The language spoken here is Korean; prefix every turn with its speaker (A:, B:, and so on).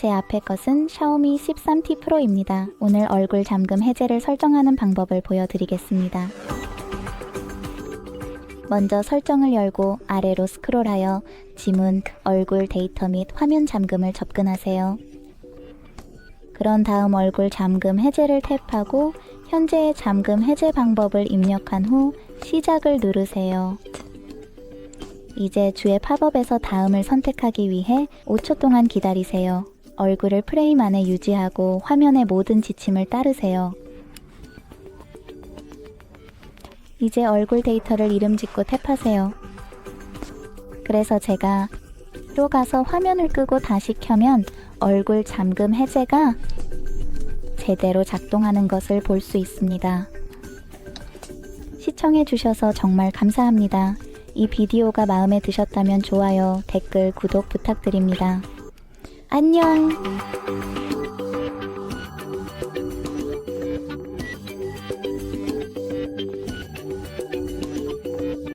A: 제 앞에 것은 샤오미 13T 프로입니다. 오늘 얼굴 잠금 해제를 설정하는 방법을 보여드리겠습니다. 먼저 설정을 열고 아래로 스크롤하여 지문, 얼굴 데이터 및 화면 잠금을 접근하세요. 그런 다음 얼굴 잠금 해제를 탭하고 현재의 잠금 해제 방법을 입력한 후 시작을 누르세요. 이제 주의 팝업에서 다음을 선택하기 위해 5초 동안 기다리세요. 얼굴을 프레임 안에 유지하고 화면의 모든 지침을 따르세요. 이제 얼굴 데이터를 이름 짓고 탭하세요. 그래서 제가 로 가서 화면을 끄고 다시 켜면 얼굴 잠금 해제가 제대로 작동하는 것을 볼 수 있습니다. 시청해주셔서 정말 감사합니다. 이 비디오가 마음에 드셨다면 좋아요, 댓글, 구독 부탁드립니다. 안녕!